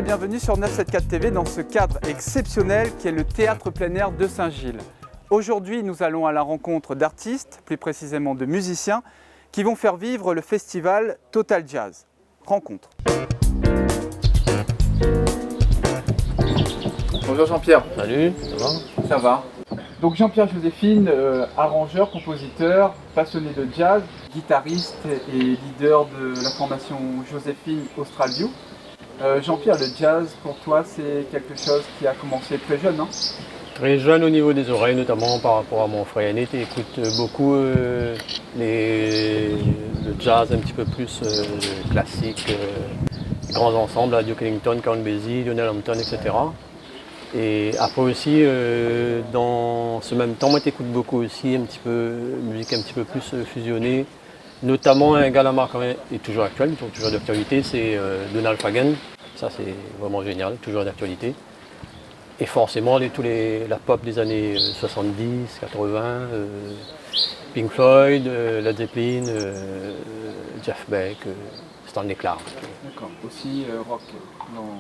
et bienvenue sur 974 TV dans ce cadre exceptionnel qui est le théâtre plein air de Saint-Gilles. Aujourd'hui, nous allons à la rencontre d'artistes, plus précisément de musiciens, qui vont faire vivre le festival Total Jazz. Rencontre. Bonjour Jean-Pierre. Salut, ça va? Ça va. Donc Jean-Pierre Joséphine, arrangeur, compositeur, passionné de jazz, guitariste et leader de la formation Joséphine Australview. Jean-Pierre, le jazz pour toi c'est quelque chose qui a commencé très jeune, non? Très jeune au niveau des oreilles, notamment par rapport à mon frère aîné, qui écoute beaucoup le jazz un petit peu plus classique, grands ensembles, à Duke Ellington, Count Basie, Lionel Hampton, etc. Et après aussi, dans ce même temps, moi j'écoute beaucoup aussi un petit peu musique un petit peu plus fusionnée, notamment un gars là est toujours actuel, toujours d'actualité, c'est Donald Fagen. Ça c'est vraiment génial, toujours d'actualité. Et forcément la pop des années 70, 80, Pink Floyd, Led Zeppelin, Jeff Beck, Stanley Clarke. D'accord, aussi rock.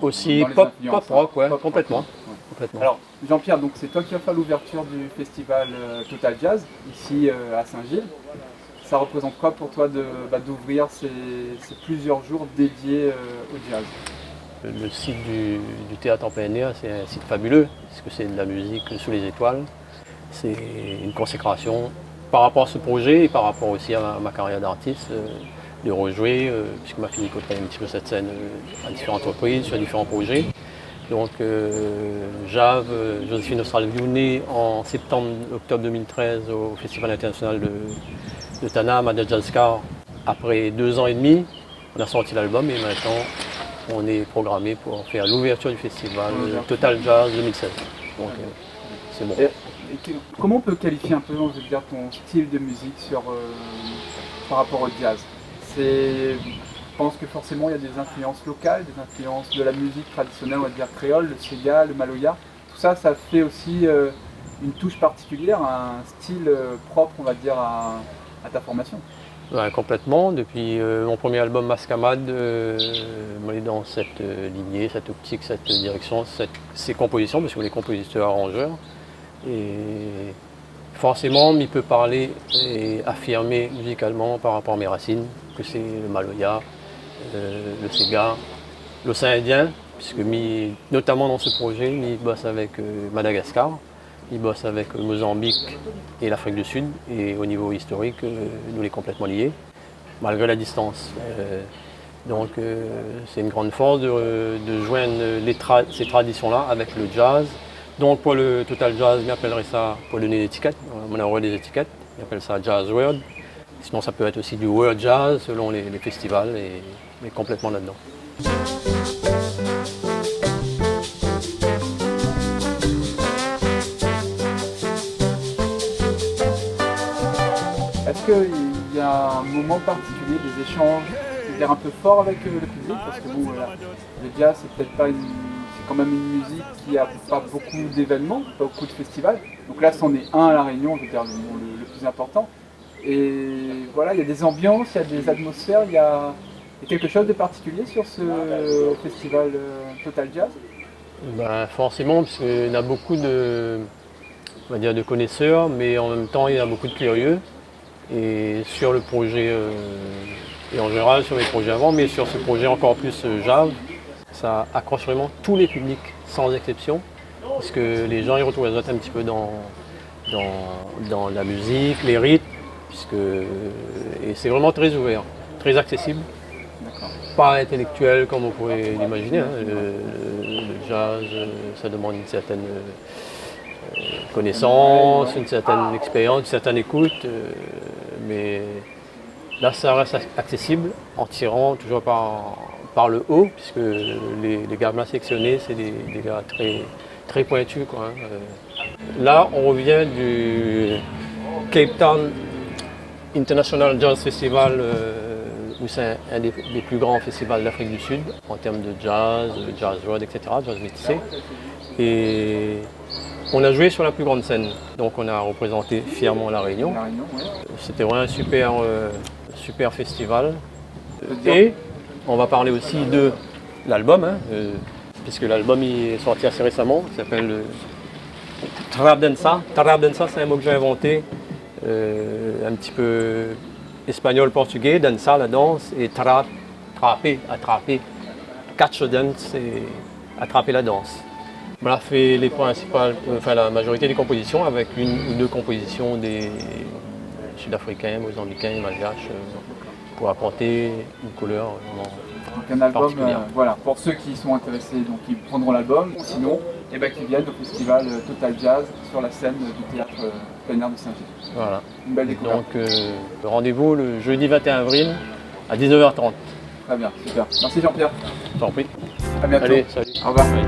Aussi dans pop rock, ouais, pop complètement. rock, ouais. Complètement. Alors Jean-Pierre, donc c'est toi qui as fait l'ouverture du festival Total Jazz, ici à Saint-Gilles. Ça représente quoi pour toi d'ouvrir ces plusieurs jours dédiés au jazz? Le site du théâtre en plein air, c'est un site fabuleux, parce que c'est de la musique sous les étoiles. C'est une consécration par rapport à ce projet et par rapport aussi à ma carrière d'artiste, de rejouer, puisque ma fille côtoie un petit peu cette scène à différentes reprises, sur différents projets. Donc Joséphine Australview, née en octobre 2013 au Festival international de Tana, Madagascar. Après 2 ans et demi, on a sorti l'album et maintenant on est programmé pour faire l'ouverture du festival Total Jazz 2016. Donc c'est bon. Et comment on peut qualifier un peu, je veux dire, ton style de musique par rapport au jazz? Je pense que forcément il y a des influences locales, des influences de la musique traditionnelle, on va dire créole, le sega, le maloya. Tout ça, ça fait aussi une touche particulière, un style propre, on va dire, à ta formation. Ouais, complètement. Depuis mon premier album Mascamade, on est dans cette lignée, cette optique, cette direction, ces compositions, parce qu'on est compositeur arrangeur. Et forcément, il peut parler et affirmer musicalement par rapport à mes racines, que c'est le maloya, le sega, l'océan Indien, puisque notamment dans ce projet, il bosse avec Madagascar, il bosse avec Mozambique et l'Afrique du Sud, et au niveau historique, nous est complètement liés, malgré la distance. Donc c'est une grande force de joindre ces traditions-là avec le jazz. Donc pour le Total Jazz, on appellerait ça, pour donner l'étiquette, on a des étiquettes, on appelle ça Jazz World. Sinon ça peut être aussi du World Jazz selon les festivals, mais complètement là-dedans. Est-ce qu'il y a un moment particulier, des échanges, je veux dire, un peu forts avec le public? Parce que bon, le jazz, c'est peut-être pas c'est quand même une musique qui n'a pas beaucoup d'événements, pas beaucoup de festivals. Donc là, c'en est un à La Réunion, je veux dire, le plus important. Et voilà, il y a des ambiances, il y a des atmosphères, il y a quelque chose de particulier sur ce festival Total Jazz? Ben, forcément, parce qu'il y a beaucoup on va dire, de connaisseurs, mais en même temps, il y a beaucoup de curieux. Et sur le projet, et en général sur les projets avant, mais sur ce projet encore plus jazz, ça accroche vraiment tous les publics, sans exception, parce que les gens y retrouvent un petit peu dans la musique, les rythmes, et c'est vraiment très ouvert, très accessible, pas intellectuel comme on pourrait l'imaginer. Hein. Le jazz, ça demande une certaine connaissance, une certaine expérience, une certaine écoute, mais là ça reste accessible en tirant toujours par le haut, puisque les gammes sélectionnés, c'est des gars très, très pointus, quoi, hein. Là on revient du Cape Town International Jazz Festival, où c'est un des plus grands festivals d'Afrique du Sud en termes de jazz, jazz world, etc., jazz métissé. Et on a joué sur la plus grande scène, donc on a représenté fièrement La Réunion. C'était vraiment un super festival. Et on va parler aussi de l'album, hein, puisque l'album est sorti assez récemment, il s'appelle Trap Dança. Trap Dança, c'est un mot que j'ai inventé, un petit peu espagnol-portugais, dança, la danse, et trap, trapper, attraper, catch dance, c'est attraper la danse. On a fait les principales, la majorité des compositions avec une ou deux compositions des Sud-Africains, Mozambicains, Malgaches, pour apporter une couleur donc un album, voilà, pour ceux qui sont intéressés, donc ils prendront l'album, sinon, qu'ils viennent au festival Total Jazz sur la scène du théâtre plein air de Saint-Gilles. Voilà. Une belle découverte. Donc rendez-vous le jeudi 21 avril à 19h30. Très bien, super. Merci Jean-Pierre. Je t'en prie. À bientôt. Allez, salut. Au revoir. Oui.